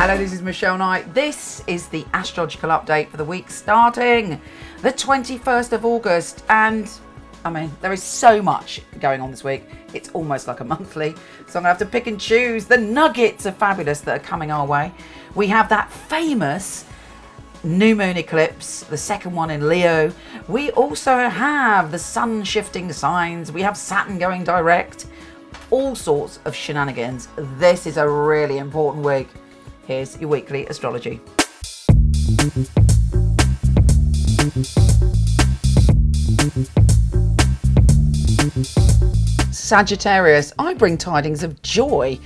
Hello, this is Michele Knight. This is the astrological update for the week starting the 21st of August. And I mean, there is so much going on this week. It's almost like a monthly. So I'm going to have to pick and choose the nuggets of fabulous that are coming our way. We have that famous new moon eclipse, the second one in Leo. We also have the sun shifting signs. We have Saturn going direct. All sorts of shenanigans. This is a really important week. Here's your weekly astrology. Sagittarius, I bring tidings of joy.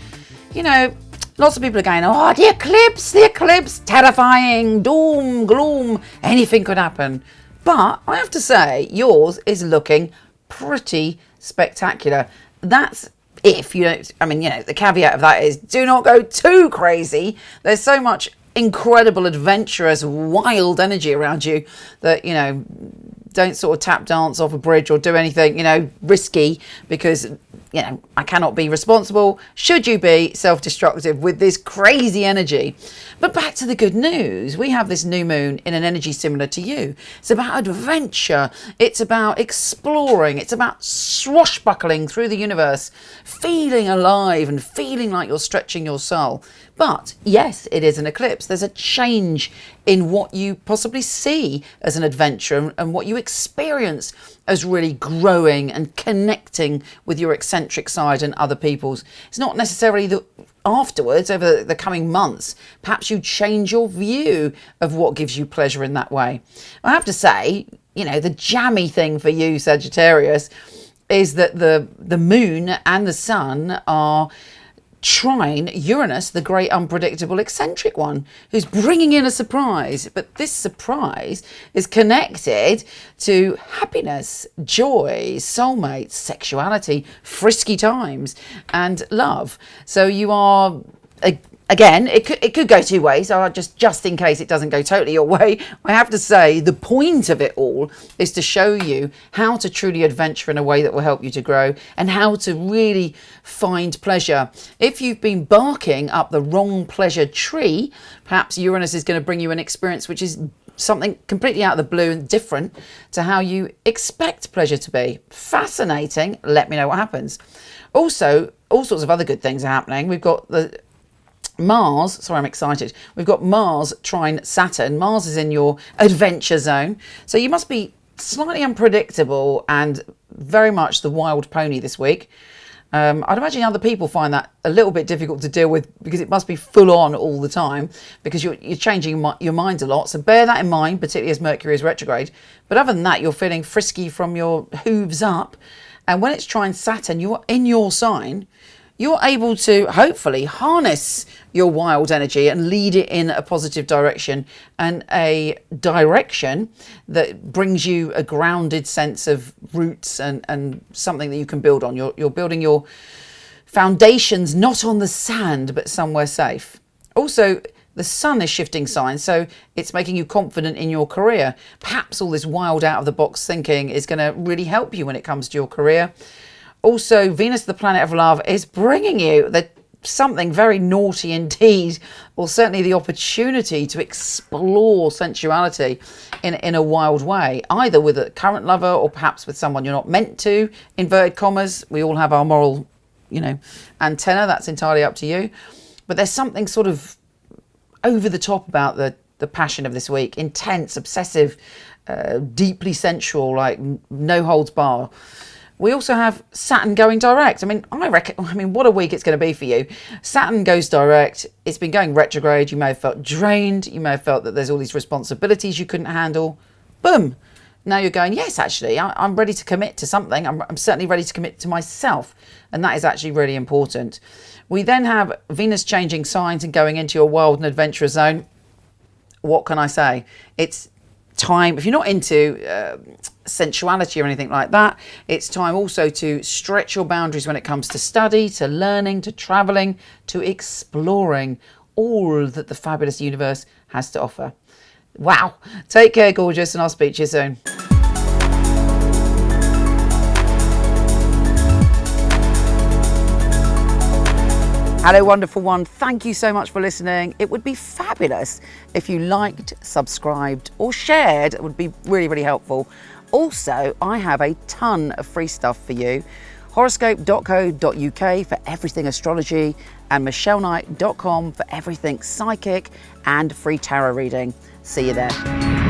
You know, lots of people are going, oh, the eclipse, terrifying, doom, gloom, anything could happen. But I have to say, yours is looking pretty spectacular. That's if you don't, I mean, you know, the caveat of that is do not go too crazy. There's so much incredible, adventurous, wild energy around you that, you know, don't sort of tap dance off a bridge or do anything, you know, risky, because, you know, I cannot be responsible should you be self-destructive with this crazy energy. But back to the good news. We have this new moon in an energy similar to you. It's about adventure. It's about exploring. It's about swashbuckling through the universe, feeling alive and feeling like you're stretching your soul. But yes, it is an eclipse. There's a change in what you possibly see as an adventure and what you experience as really growing and connecting with your eccentric side and other people's. It's not necessarily that afterwards, over the coming months, perhaps you change your view of what gives you pleasure in that way. I have to say, you know, the jammy thing for you, Sagittarius, is that the moon and the sun are trine Uranus, the great unpredictable eccentric one, who's bringing in a surprise. But this surprise is connected to happiness, joy, soulmates, sexuality, frisky times, and love. So you are, again, it could go two ways. So just in case it doesn't go totally your way, I have to say the point of it all is to show you how to truly adventure in a way that will help you to grow and how to really find pleasure. If you've been barking up the wrong pleasure tree, perhaps Uranus is going to bring you an experience which is something completely out of the blue and different to how you expect pleasure to be. Fascinating. Let me know what happens. Also, all sorts of other good things are happening. We've got the Mars, sorry, I'm excited. We've got Mars trine Saturn. Mars is in your adventure zone. So you must be slightly unpredictable and very much the wild pony this week. I'd imagine other people find that a little bit difficult to deal with because it must be full on all the time because you're changing your mind a lot. So bear that in mind, particularly as Mercury is retrograde. But other than that, you're feeling frisky from your hooves up. And when it's trine Saturn, you're in your sign. You're able to hopefully harness your wild energy and lead it in a positive direction, and a direction that brings you a grounded sense of roots and something that you can build on. You're building your foundations not on the sand, but somewhere safe. Also, the sun is shifting signs, so it's making you confident in your career. Perhaps all this wild out of the box thinking is going to really help you when it comes to your career. Also, Venus, the planet of love, is bringing you something very naughty indeed, or certainly the opportunity to explore sensuality in a wild way, either with a current lover or perhaps with someone you're not meant to, inverted commas. We all have our moral, you know, antenna. That's entirely up to you. But there's something sort of over the top about the passion of this week. Intense, obsessive, deeply sensual, like no holds bar. We also have Saturn going direct. I mean, what a week it's going to be for you. Saturn goes direct. It's been going retrograde. You may have felt drained. You may have felt that there's all these responsibilities you couldn't handle. Boom. Now you're going, yes, actually, I'm ready to commit to something. I'm certainly ready to commit to myself. And that is actually really important. We then have Venus changing signs and going into your wild and adventurous zone. What can I say? It's time, if you're not into sensuality or anything like that, it's time also to stretch your boundaries when it comes to study, to learning, to traveling, to exploring all that the fabulous universe has to offer. Wow. Take care, gorgeous, and I'll speak to you soon. Hello, wonderful one. Thank you so much for listening. It would be fabulous if you liked, subscribed, or shared. It would be really, really helpful. Also, I have a ton of free stuff for you. Horoscope.co.uk for everything astrology, and micheleknight.com for everything psychic and free tarot reading. See you there.